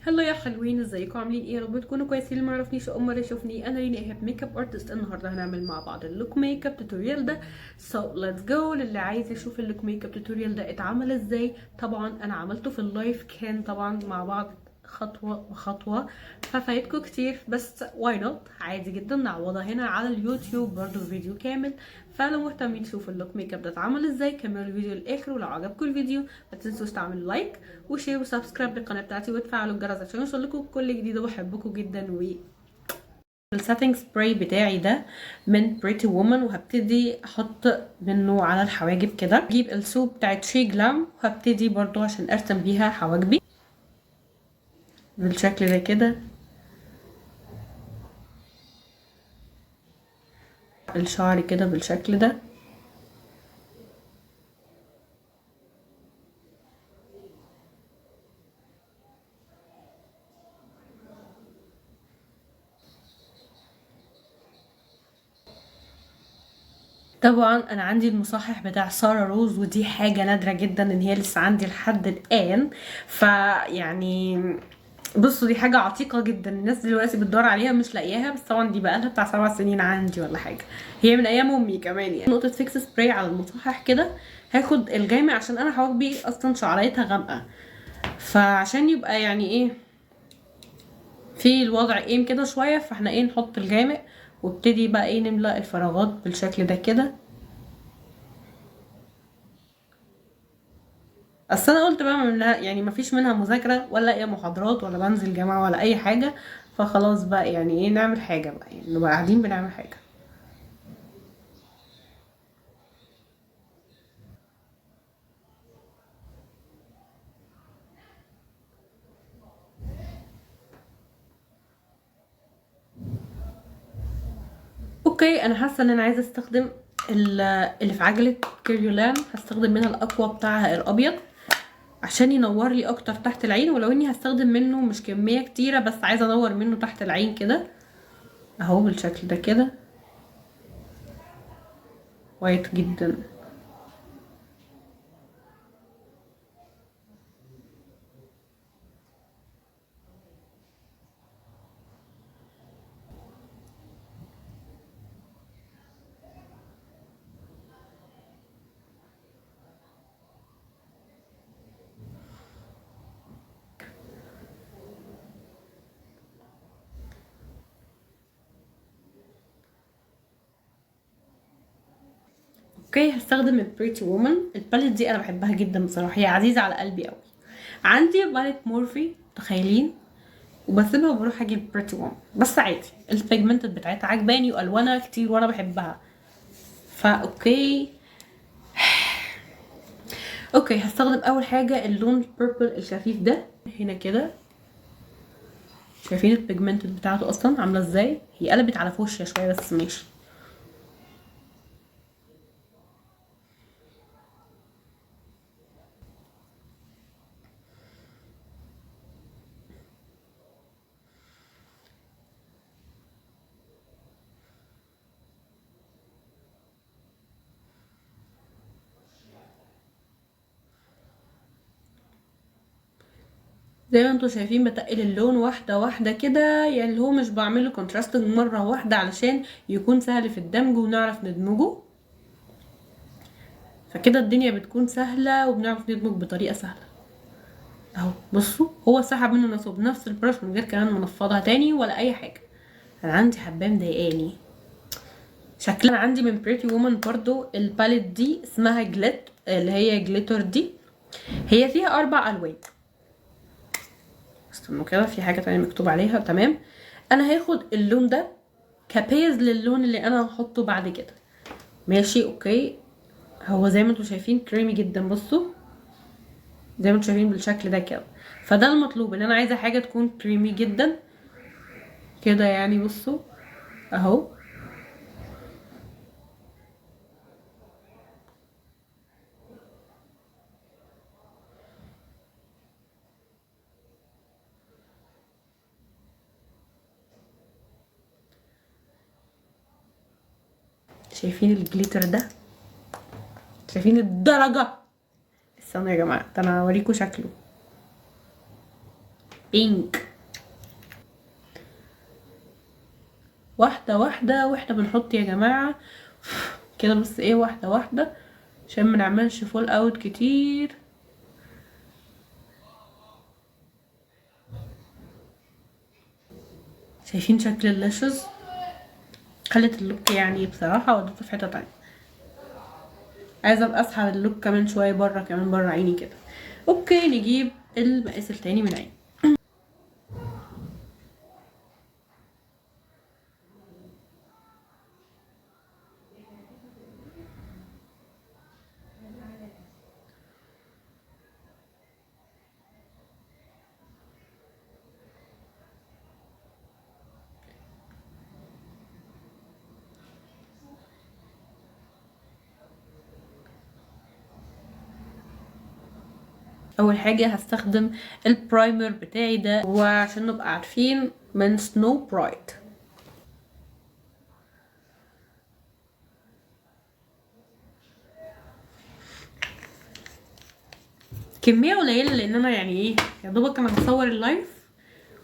هلو يا حلوين، ازيكم عاملين ايه؟ يا رب تكونوا كويسين. اللي معرفنيش اول مره يشوفني، انا رينا ايهاب ميك اب ارتست. النهارده هنعمل مع بعض اللوك ميك اب توتوريال ده. ليتس جو. للي عايز يشوف اللوك ميك اب توتوريال ده اتعمل ازاي، طبعا انا عملته في اللايف، كان طبعا مع بعض خطوه بخطوه، ففايتكم كتير، بس واي نوت، عادي جدا نعوضها هنا على اليوتيوب برضو فيديو كامل. فلو مهتمين تشوفوا اللوك ميك اب ده اتعمل ازاي، كملوا الفيديو للاخر. ولو عجبكم الفيديو ما تنسوش تعملوا لايك وشير وسبسكرايب للقناه بتاعتي وتفعلوا الجرس عشان يوصلكوا كل جديد. وبحبكم جدا. و السيتنج سبراي بتاعي ده من بريتي وومن، وهبتدي احط منه على الحواجب كده. اجيب السوب بتاعت شي جلام وهبتدي برضو عشان ارسم بيها حواجبي بالشكل ده كده. الشعر كده بالشكل ده. طبعا انا عندي المصحح بتاع سارة روز، ودي حاجة نادرة جدا ان هي لسه عندي لحد الان. فيعني بصوا، دي حاجة عتيقة جدا، الناس دلوقتي بتدور عليها مش لاقياها، بس طبعا دي بقالها بتاع 7 سنين عندي ولا حاجة. هي من ايام امي كمان. يعني نقطة فيكس سبراي على المصحح كده. هاخد الجامع عشان انا حواجبي اصلا شعريتها غامقة، فعشان يبقى يعني ايه في الوضع ايم كده شوية، فاحنا ايه نحط الجامع وابتدي بقى ايه نملأ الفراغات بالشكل ده كده. اصل انا قلت بقى منها يعني مفيش منها مذاكره ولا اي محاضرات ولا بنزل جامعه ولا اي حاجه، فخلاص بقى يعني ايه نعمل حاجه بقى، يعني نبقى قاعدين بنعمل حاجه. اوكي، انا حاسه ان انا عايزه استخدم اللي في عجله كيريولان. هستخدم منها الاقوى بتاعها الابيض عشان ينور لي اكتر تحت العين، ولو اني هستخدم منه مش كميه كتيره، بس عايزه انور منه تحت العين كده اهو بالشكل ده كده. وايت جدا. اوكي، هستخدم البريتي وومن. الباليت دي انا بحبها جدا بصراحه، هي عزيزه على قلبي قوي. عندي باليت مورفي، تخيلين، وبسيبها وبروح اجيب بريتي وومن. بس عادي، البيجمنتد بتاعتها عجباني والوانها كتير وانا بحبها، فا اوكي. اوكي، هستخدم اول حاجه اللون البيربل الخفيف ده هنا كده. شايفين البيجمنتد بتاعته اصلا عامله ازاي؟ هي قلبت على فوشيا شويه بس ماشي. زي ما انتوا شايفين بتقل اللون واحده واحده كده، يعني اللي هو مش بعمله كونتراستنج مره واحده علشان يكون سهل في الدمج ونعرف ندمجه. فكده الدنيا بتكون سهله وبنعرف ندمج بطريقه سهله. اهو بصوا، هو سحب منه نصه بنفس البرش من غير كمان ما نفضها تاني ولا اي حاجه. انا عندي حبايه مضايقاني شكلها. انا عندي من بريتي وومن برضو الباليت دي اسمها جليت، اللي هي جليتر دي. هي فيها 4 الوان. استنوا كده، في حاجه تانية مكتوب عليها. تمام، انا هاخد اللون ده كبيز للون اللي انا هحطه بعد كده. ماشي اوكي. هو زي ما انتوا شايفين كريمي جدا، بصوا زي ما انتوا شايفين بالشكل ده كده. فده المطلوب، ان انا عايزه حاجه تكون كريمي جدا كده يعني. بصوا اهو. شايفين الجليتر ده؟ شايفين الدرجه؟ استنوا يا جماعه، ده انا هوريكم شكله. بينك. واحدة واحدة واحنا بنحط يا جماعة كده، بس ايه، واحدة واحدة عشان منعملش فول اوت كتير. شايفين شكل اللاشز؟ خلت اللوك يعني بصراحة ودته في حتة تانية. عايزة ابقى اسحب اللوك كمان شوية بره، كمان بره عيني كده. اوكي، نجيب المقاس التاني من عيني. اول حاجة هستخدم البرايمر بتاعي ده، وعشان نبقى عارفين من سنو برايت. كمية قليلة لان انا يعني ايه، يا دوبك انا هصور اللايف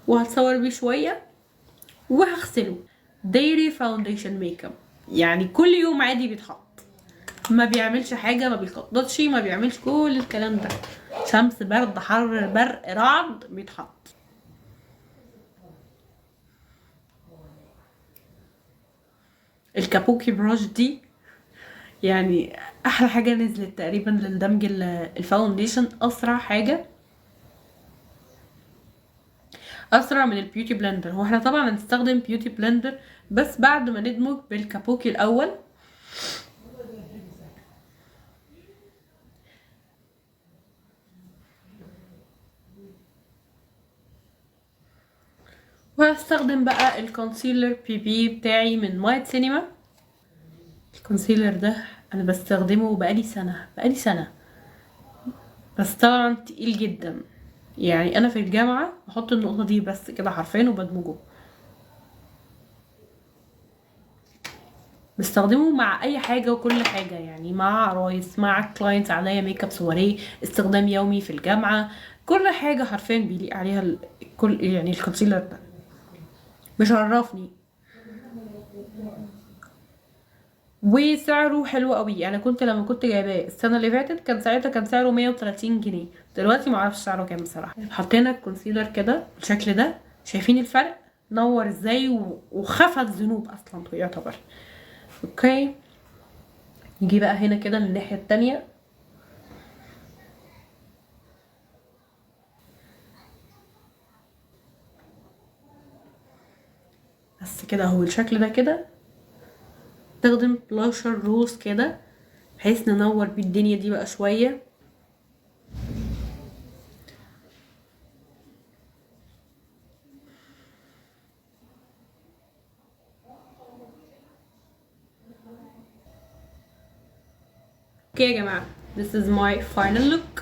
وهتصور بيه شوية وهغسله. دايري فاونديشن ميك اب، يعني كل يوم عادي بيتحط، ما بيعملش حاجة، ما بيخططش، ما بيعملش كل الكلام ده. شمس، برد، حر، برق، رعد، بيتحط. الكابوكي بروش دي يعني احلى حاجة نزلت تقريبا للدمج الفاونديشن. اسرع حاجة، اسرع من البيوتي بلندر. هو احنا طبعا هنستخدم بيوتي بلندر بس بعد ما ندمج بالكابوكي الاول. وهستخدم بقى الكونسيلر بي بي بتاعي من مايت سينما. الكونسيلر ده انا بستخدمه بقالي سنة بس طبعا تقيل جدا. يعني انا في الجامعة بحط النقطة دي بس كده حرفيا وبدمجه. بستخدمه مع اي حاجة وكل حاجة، يعني مع عرايس، مع كلاينتس عليا ميك اب سواريه، استخدام يومي في الجامعة، كل حاجة حرفيا بيليق عليها كل يعني الكونسيلر ده مش عرفني. وسعره حلو قوي. انا كنت لما كنت جايباه السنه اللي فاتت كان ساعتها كان سعره 130 جنيه. دلوقتي معرفش سعره كام بصراحه. حطينا الكونسيلر كده بالشكل ده، شايفين الفرق؟ نور ازاي وخفت ذنوب اصلا يعتبر. اوكي، نيجي بقى هنا كده من الناحيه التانية. بس كده اهو الشكل ده كده. استخدم بلاشر روز كده بحيث ننور بيه الدنيا دي بقى شويه. اوكي يا جماعه، this is my final look.